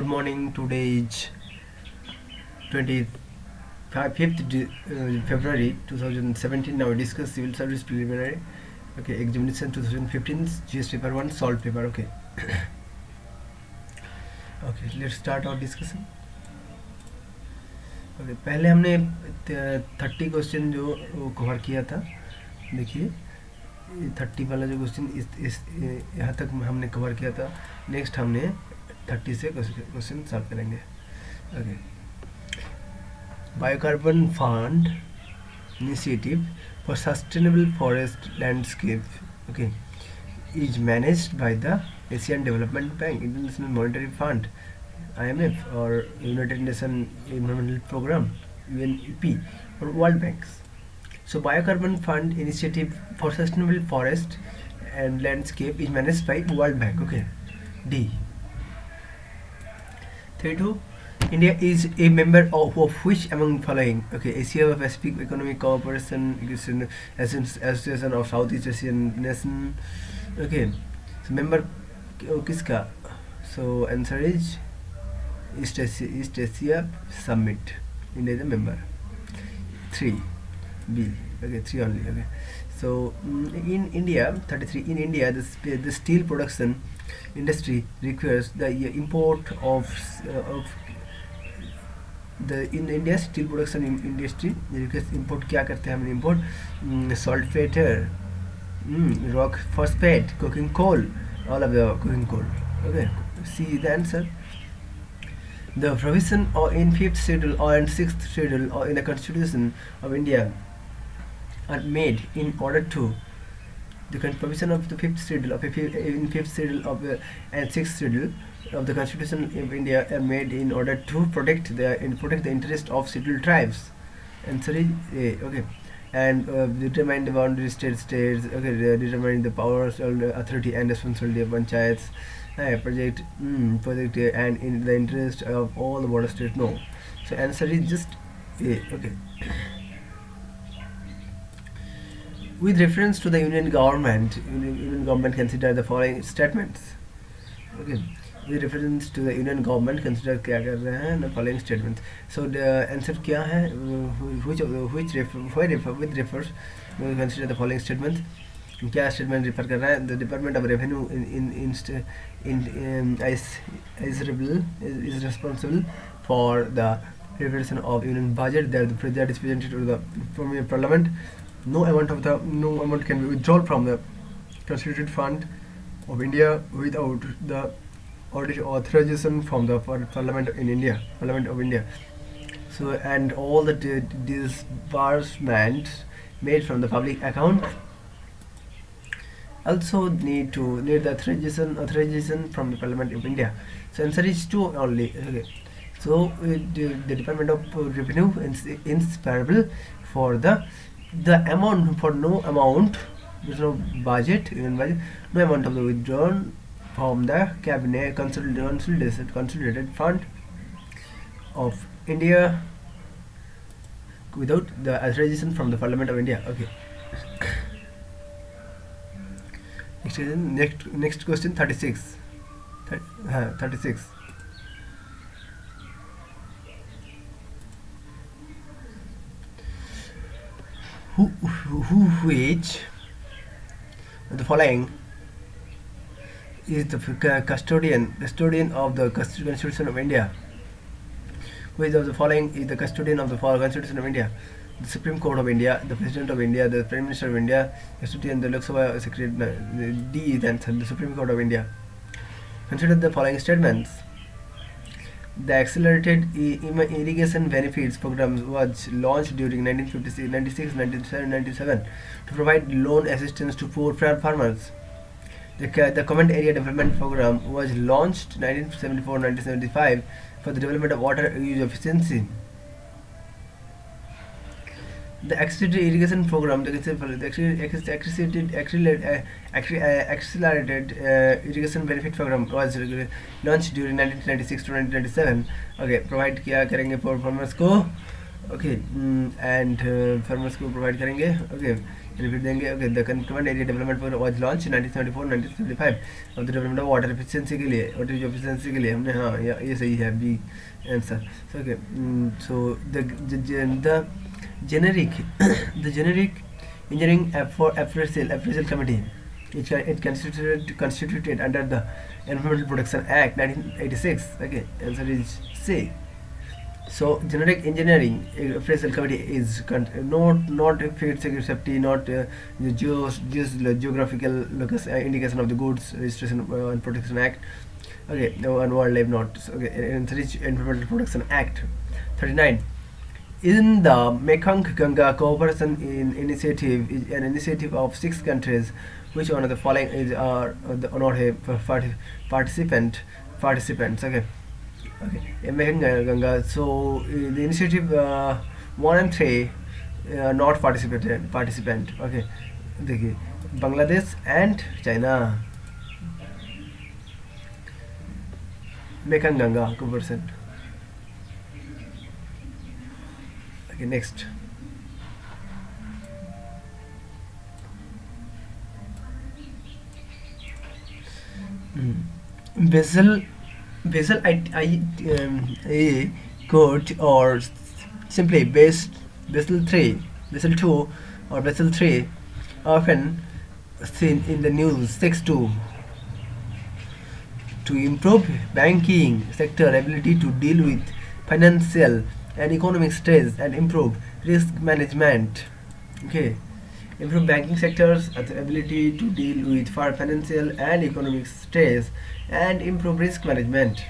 Good morning. Today is 25th February 2017. Now we discuss civil service preliminary. Okay, examination 2015 GS paper 1 solved paper. Okay. Okay, let's start our discussion. Okay, पहले हमने 30 question जो cover किया था. देखिए 30 वाला जो question इस यहाँ तक हमने कवर किया था. नेक्स्ट हमने 30 से क्वेश्चन सॉल्व करेंगे. Okay. Biocarbon fund initiative for sustainable forest landscape okay is managed by the Asian development bank, international monetary fund IMF or United Nations Environmental Program UNEP or World Banks. So Biocarbon Fund Initiative for Sustainable Forest and Landscape is managed by World Bank. Okay. D. 32. India is a member of which among following? Okay, Asia Pacific Economic Cooperation Association of Southeast Asian Nation. Okay, so member किसका? So answer is East Asia Summit. India is a member. 3. B. Okay, 3 only. Okay. So in India, 33. In India, the steel production industry requires the import of the in India steel production industry requires import. क्या करते हैं हम import saltpeter, rock phosphate, coking coal, all of the coking coal. Okay, see the answer. The provision in 5th schedule and 6th schedule or in the Constitution of India are made in order to the provision of the 5th schedule of in 5th schedule of and 6th schedule of the Constitution of India are made in order to protect the interest of scheduled tribes. Answer is A. Okay. And determine the boundary states. Okay, determine the powers of the authority and responsibility of panchayats. Project and in the interest of all the border states. No. So answer is just A. Okay. With reference to the union government consider the following statements. Okay. With reference to the union government, consider क्या कर रहे हैं the following statements. So the answer क्या है? With refers we consider the following statements. क्या statement refer कर रहा है? The Department of Revenue is responsible for the preparation of union budget that is presented to the Parliament. No amount can be withdrawn from the constituted fund of India without the authorization from the Parliament of India. So and all the disbursements made from the public account also need the authorization from the Parliament of India. So answer is 2 only. Okay. So the Department of Revenue is inseparable for the amount for no amount. There is no budget, no amount of the withdrawn from the cabinet consolidated fund of India without the authorization from the Parliament of India. Okay. Next question 36. 36. Which the following is the custodian of the Constitution of India? Which of the following is the custodian of the Constitution of India? The Supreme Court of India, the President of India, the Prime Minister of India, custodian, the Lok Sabha Secretary. D is the answer, the Supreme Court of India. Consider the following statements. The Accelerated Irrigation Benefits Program was launched during 1996, 97 to provide loan assistance to poor farmers. The Common Area Development Program was launched 1974-1975 for the development of water use efficiency. The Accelerated Irrigation Program, the Accelerated Irrigation Benefit Program was launched during 1996 to 1997. Okay, provide क्या करेंगे for farmers को? Okay, and farmers को provide करेंगे. Okay, Repeat देंगे. Okay, the Cantonment Area Development Program was launched in 1974-1975 of the development of water efficiency के लिए, water efficiency के लिए हमने हाँ ये सही है B answer. So okay, so the generic the generic engineering appraisal committee, it constituted under the Environmental Protection Act 1986. Okay, answer is C. So generic engineering appraisal committee is not field safety, not geographical indication of the goods registration and protection act. Okay, no, and wildlife not. Okay, and rich environmental protection act 39. In the Mekong Ganga Cooperation Initiative is an initiative of 6 countries. Which one of the following is not a participants? Okay. Okay, Mekong Ganga. So the initiative 1 and 3 not participant. Okay, देखिए Bangladesh and China. Mekong Ganga Cooperation. Okay, next. Basel a court, or simply Basel 3, Basel 2 or Basel 3, often seen in the news 6 to improve banking sector ability to deal with financial and economic stress and improve risk management. Okay, improve banking sector's ability to deal with financial and economic stress and improve risk management.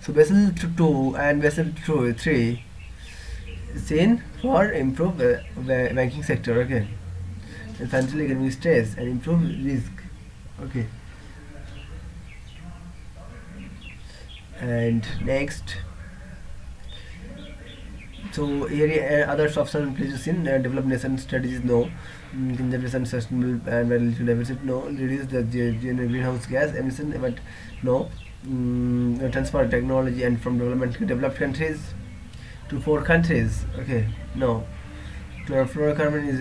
So Basel 2 and Basel 3 seen for improve banking sector. Okay, and financial economic stress and improve risk. Okay, and next. So here other option places in developed nation strategies no, conservation sustainable and biological diversity no, reduce the greenhouse gas emission but no, transfer technology and from developed countries to poor countries. Okay, no. Fluorocarbon is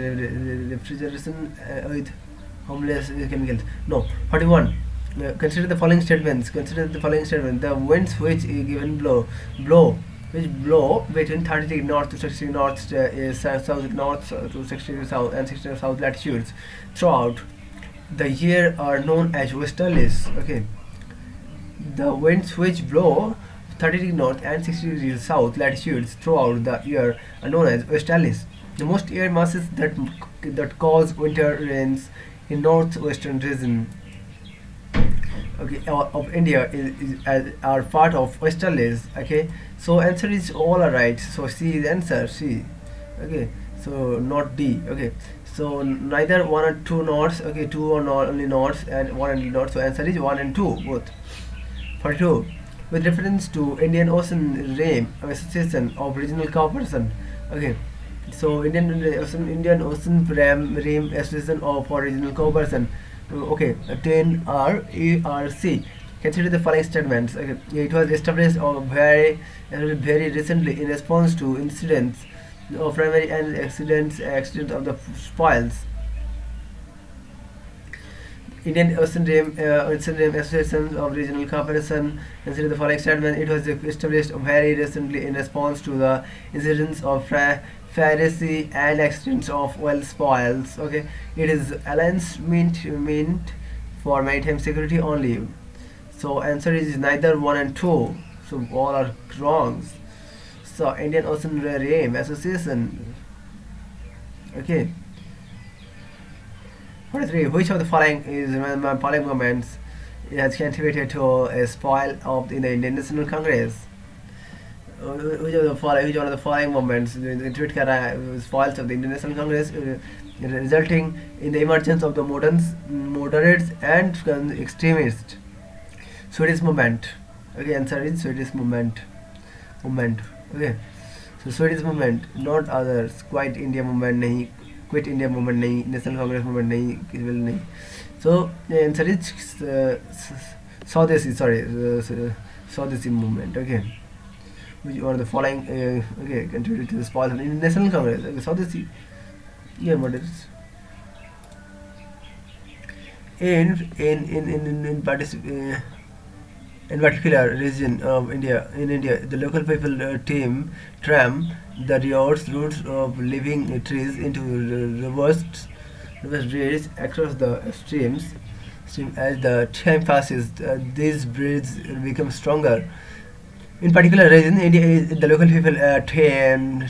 refrigeration with harmless chemicals. No. 41. Consider the following statements. The winds which blow between 30 degree north to 60 degree north south north to 60 degree south and 60 degree south latitudes throughout the year are known as westerlies. Okay, the winds which blow 30 degree north and 60 degrees south latitudes throughout the year are known as westerlies. The most air masses that cause winter rains in northwestern region, okay, of India are part of westerlies. Okay, so answer is all are right. So C is answer, C. Okay, so not D. Okay, so neither 1 or 2 norths. Okay, 2 or not only norths and 1 only north. So answer is 1 and 2 both. 42. With reference to Indian Ocean Rim Association of Regional Cooperation. Okay, so Indian Ocean Rim Association of Regional Cooperation. Okay, 10 R E R C. Consider the following statements. Okay, it was established very recently in response to incidents of primary and accidents of the spoils. Indian Ocean Rim Association of Regional Cooperation. Consider the following statement. It was established very recently in response to the incidents of piracy and accidents of oil spoils. Okay, it is alliance meant for maritime security only. So answer is neither 1 and 2. So all are wrong. So Indian Ocean Rim Association. Okay. 43. Which of the following movements has contributed to a spoil in the Indian National Congress? Which one of the following movements contribute spoils of the Indian National Congress, resulting in the emergence of the moderates and extremists? Swedish movement. Okay, answer is Swedish movement. Okay, so Swedish movement, not others. Quit India movement nahi, Quit India movement nahi, National Congress movement nahi, Kiswell nahi. So the answer is Swadeshi movement. Okay, which one of the following contributed to the spoils of the National Congress? Okay, Yeah, models. In particular region of India, the local people tram the roots of living trees into reversed breeds across the stream. As the time passes, these breeds become stronger. In particular region, India, the local people train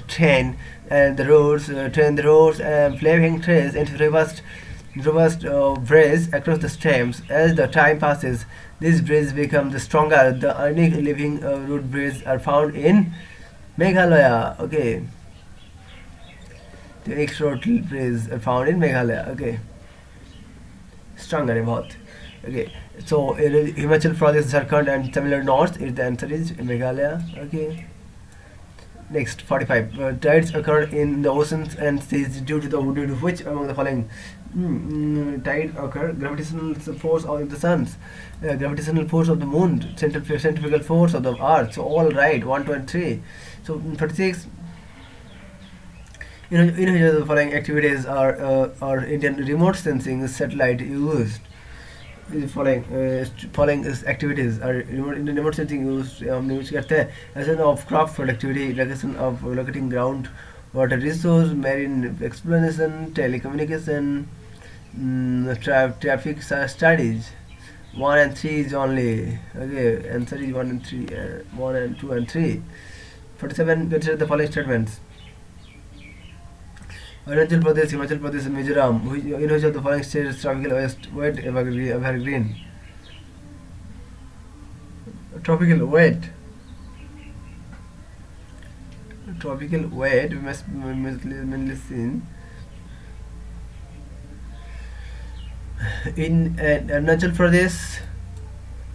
the roads and flaming trains into reversed braids across the stems. As the time passes, these braids become the stronger. The unique living root braids are found in Meghalaya. Okay, the extra braids are found in Meghalaya. Okay, stronger बहुत. Okay, so it is Himachal Pradesh, Jharkhand, and Tamil Nadu North. Is the answer is Meghalaya. Okay. Next, 45. Tides occur in the oceans and seas due to which among the following? Tide occur gravitational force of the suns, gravitational force of the moon, centrifugal force of the earth. So all right, 1, 2, and 3. So 36. Which of the following activities are Indian remote sensing satellite used? The following is activities are in the remote sensing used which करते हैं as an of crop productivity, location of locating ground water resource, marine exploration, telecommunication, traffic studies. 1 and 3 is only. Okay, answer is 1 and 3. 1 and 2 and 3. 47. Consider the following statements. Arunachal Pradesh, Himachal Pradesh, and Mizoram. In which of the following states is tropical wet evergreen? Tropical wet. Tropical wet. We must listen. In Arunachal Pradesh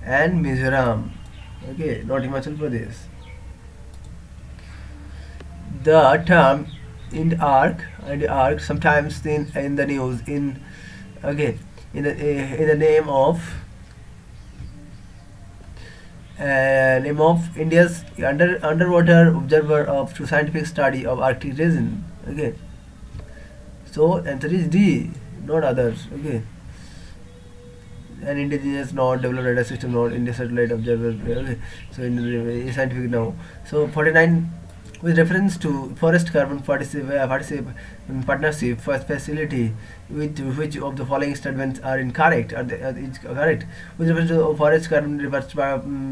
and Mizoram. Okay, not Himachal Pradesh. The term in arc sometimes seen in the news in the name of India's underwater observer of scientific study of Arctic region. Okay, so answer is D, not others. Okay, an indigenous not developed radar system, not India satellite observer. Okay, so in scientific now. So 49. With reference to forest carbon partnership facility, with which of the following statements are incorrect? It's correct. With reference to forest carbon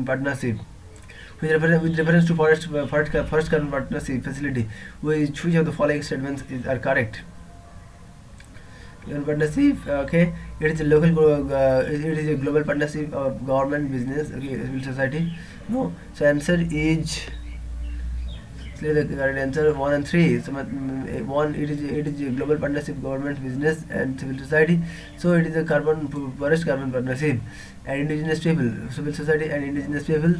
partnership, with reference to forest carbon partnership facility, which of the following statements are correct? Partnership, okay, it is a it is a global partnership of government, business, okay, civil society. No, so answer is. The correct answer 1 and 3. So one, it is a global partnership, government, business, and civil society. So it is a forest carbon partnership, and indigenous people, civil society, and indigenous people,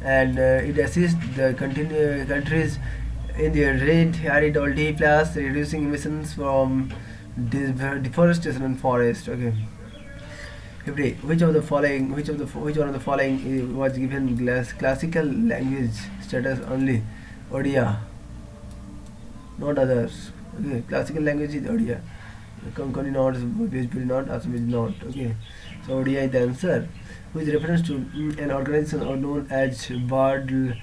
and it assists the countries in their arid old plus reducing emissions from deforestation and forest. Okay. 50. Which one of the following was given classical language status only? Odia, not others. Okay, classical language is Odia. Konkani not, Bhojpuri not, Assam is not. Okay, so Odia is the answer. With reference to an organization known as BirdLife,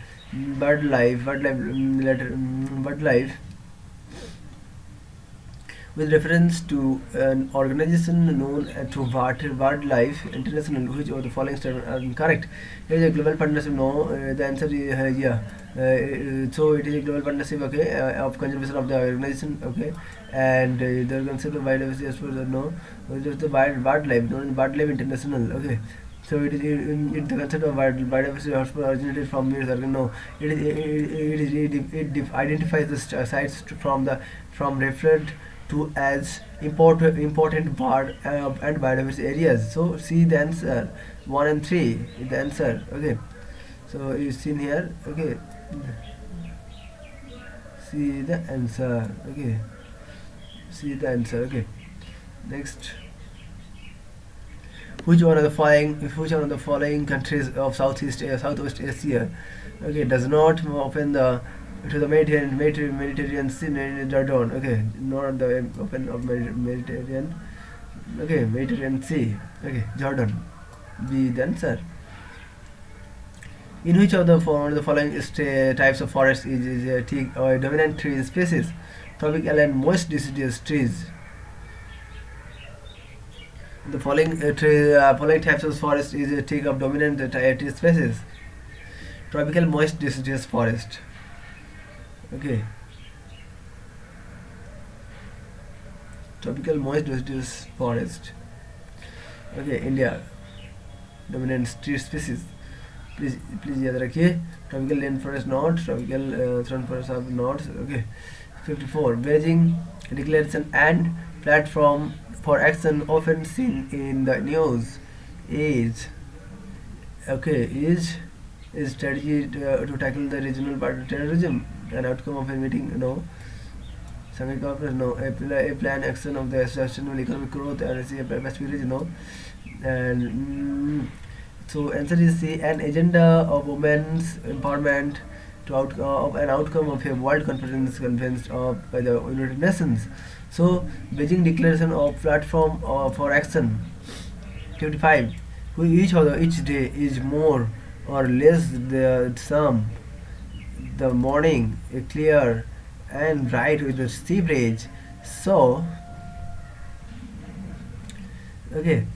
with reference to an organization known to BirdLife International, which of the following statements are incorrect? It is a global partnership. No, the answer is yeah. So it is a global partnership, okay, of conservation of the organization, okay, and the concept of biodiversity as well. No, it is the BirdLife, known BirdLife International, okay. So it is the concept of biodiversity hotspot originated from this organ. No, it identifies the sites from referred to as important bird and biodiversity areas. So see the answer 1 and 3 is the answer. Okay, so you seen here. Okay, see the answer. Okay, see the answer. Okay, next. Which one of the following countries of Southwest Asia, okay, does not open the to the Mediterranean Sea, Jordan. Okay, not the open of Mediterranean. Okay, Mediterranean Sea. Okay, Jordan. Be the answer. In which of the following types of forest is a teak or a dominant tree species? Tropical and moist deciduous trees. The following types of forest is a teak of dominant tree species. Tropical moist deciduous forest. Okay. Tropical moist deciduous forest. Okay, India. Dominant tree species. Please याद रखिए. Tropical rain forest not, tropical thorn forest of not. Okay. 54 Beijing declaration and platform for action often seen in the news is strategy to tackle the regional part of terrorism, an outcome of a meeting, no. Shanghai Cooperation, no. A plan action of the sustainable economic growth and a Pacific region, no. And so answer is C, an agenda of women's empowerment of an outcome of a world conference convinced of by the United Nations. So Beijing declaration of platform for action. 55 each day is more or less the sum. The morning clear and bright with the sea breeze. So okay.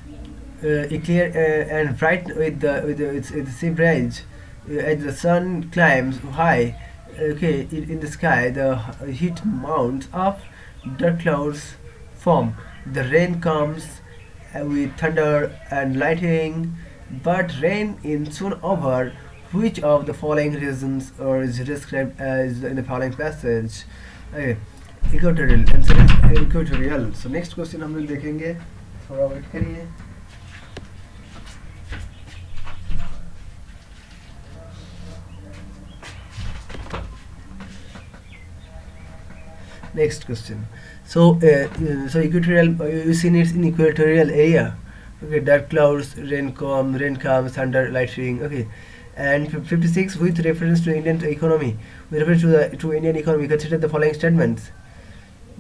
Clear and bright with its sea breeze. As the sun climbs high, okay, in the sky, the heat mounts up, dark clouds form. The rain comes with thunder and lightning, but rain is soon over. Which of the following reasons is described as in the following passage? Okay, equatorial. Answer is equatorial. So next question हम लोग देखेंगे. थोड़ा wait करिए. Next question. So equatorial, you seen it's in equatorial area. Okay, dark clouds, rain comes, thunder, lightning. Okay, and 56 with reference to Indian economy. With reference to Indian economy, consider the following statements.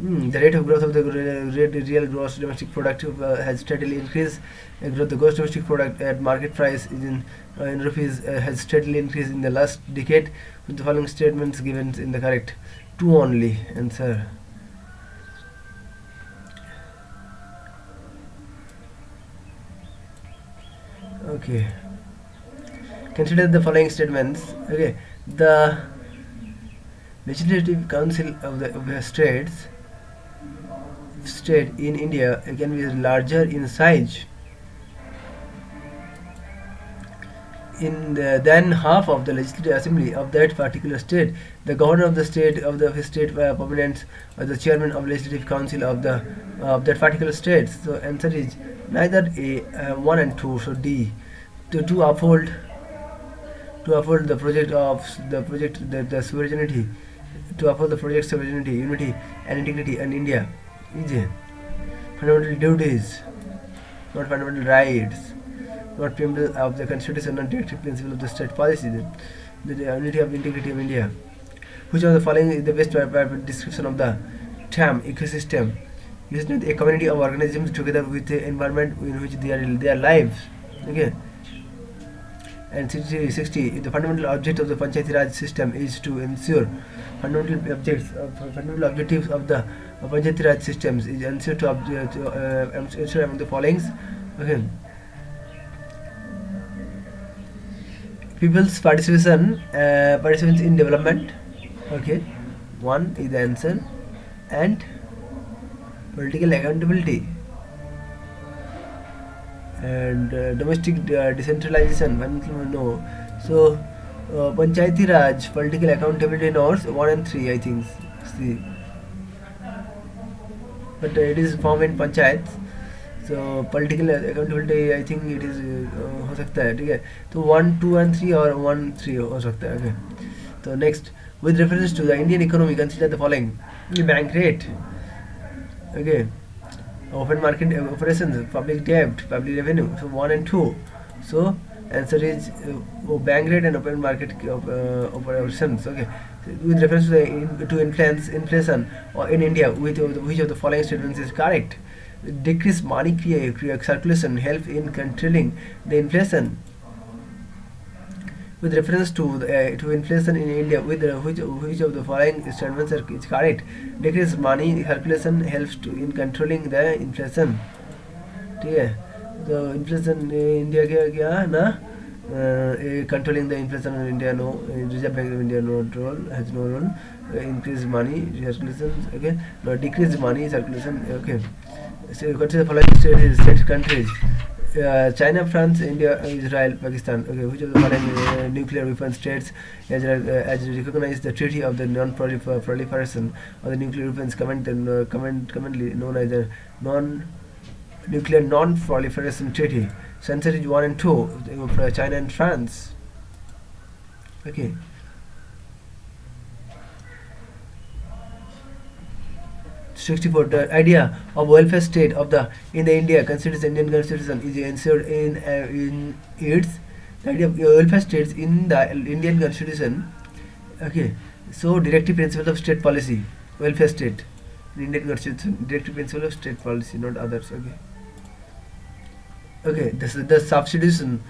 The rate of growth of the real gross domestic product has steadily increased. The gross domestic product at market price is in rupees has steadily increased in the last decade. With the following statements given in the correct. Two only. Answer. Okay. Consider the following statements. Okay. The Legislative Council of the state in India can be larger in size than half of the legislative assembly of that particular state. The governor of the state permanents or the chairman of legislative council of that particular state. So answer is neither A, 1 and 2. So D, to uphold the sovereignty, to uphold the project sovereignty, unity and integrity in India. Is fundamental duties, not fundamental rights. Not preamble of the constitution, not directive principle of the state policy, the unity of integrity of India. Which of the following is the best description of the term ecosystem? Using a community of organisms together with the environment in which their lives. Okay. And 60, the fundamental object of the Panchayati Raj system is to ensure fundamental objectives of the Panchayati Raj systems is ensure ensure among the following. Okay. People's participation in development. Okay, one is the answer. And political accountability and domestic decentralization. No. So Panchayati Raj, political accountability notes 1 and 3 I think. See, but it is formed in panchayats. So political accountability I think it is हो सकता है. ठीक है, तो 1, 2 and 3 or 1, 3 हो सकता है. Okay. So next, with reference to the Indian economy, consider the following: bank rate. Okay, open market operations, public debt, public revenue. So 1 and 2. So Answer is bank rate and open market operations. Okay, so with reference to to influence inflation or in India, which of the following statements is correct? Decrease money circulation help in controlling the inflation. With reference to inflation in India, which of the following statements is correct? Decrease money circulation helps in controlling the inflation. ठीक है, तो inflation India क्या क्या है ना, controlling the inflation in India, no, Reserve Bank of India no role, has no role. Increase money circulation, okay, no, decrease money circulation, okay. So consider the following state countries: China, France, India, Israel, Pakistan. Okay, which of the following nuclear weapon states as recognized the Treaty of the Non-Proliferation of the Nuclear Weapons commonly known as the Nuclear Non-Proliferation Treaty? So answer is 1 and 2 for China and France. Okay. '64. The idea of welfare state of the in the India considers the Indian Constitution is ensured in its the idea of welfare states in the Indian Constitution. Okay, so directive principle of state policy, welfare state in Indian Constitution, directive principle of state policy, not others. Okay. Okay, this is the substitution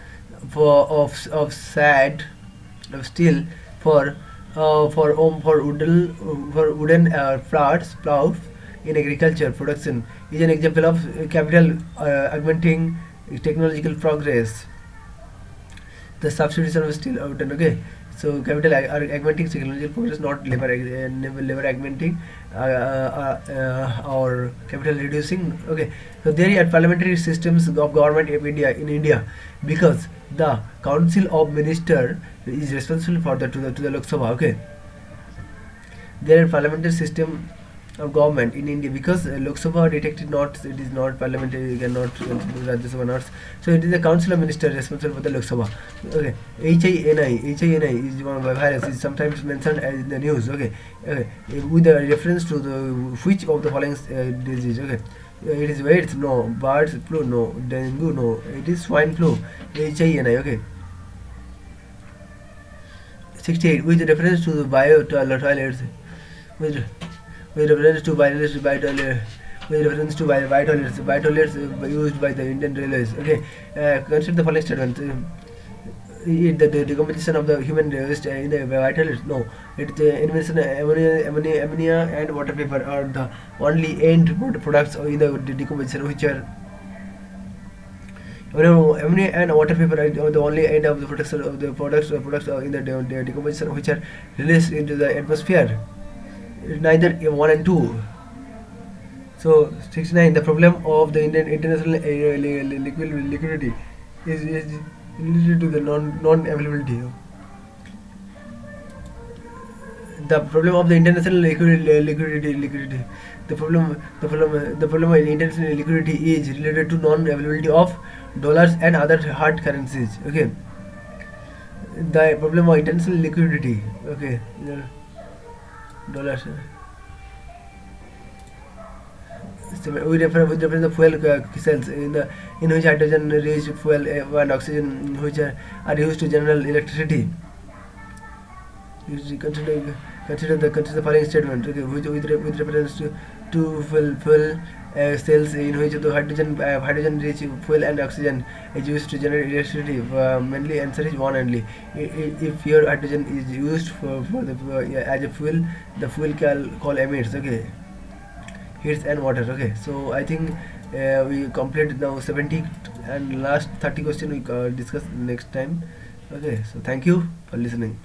of SAD of steel for wooden plows in agriculture production is an example of capital augmenting technological progress. The substitution of steel of wooden. Okay, so capital augmenting technological progress, not labor augmenting or capital reducing. Okay, so there are parliamentary systems of government of India in India because the Council of Ministers is responsible for to the Lok Sabha. Okay, there are parliamentary system of government in India because Lok Sabha detected not, it is not parliamentary, you cannot Rajya Sabha not, so it is the Council of Ministers responsible for the Lok Sabha. Okay, HINI is one virus is sometimes mentioned as in the news. Okay, with the reference to the which of the following disease? Okay, it is AIDS, no. Bird flu, no. Dengue, no. It is swine flu, HINI. Okay. 68. With reference to the toilets, with reference to by toilets used by the Indian Railways. Okay, consider the following statement. The decomposition of the human waste in the by toilets. No, it's the elimination ammonia and water vapor are the only end products in the decomposition which are. Ammonia and water vapor are the only end of the products in the decomposition which are released into the atmosphere. Neither 1 and 2. So 69. The problem of the international liquidity is related to the non-availability. The problem of the international liquidity. The problem in international liquidity is related to non-availability of dollars and other hard currencies. Okay. The problem of international liquidity. Okay. Dollars. So we refer the fuel cells in which hydrogen rich fuel and oxygen which are used to generate electricity. Consider the following statement. Okay, with reference to fuel cells in which the hydrogen rich fuel and oxygen is used to generate electricity. Mainly answer is 1 only. If pure hydrogen is used for the as a fuel, the fuel call emits. Okay, heats and water. Okay, so I think we complete now 70 and last 30 question we discuss next time. Okay, so thank you for listening.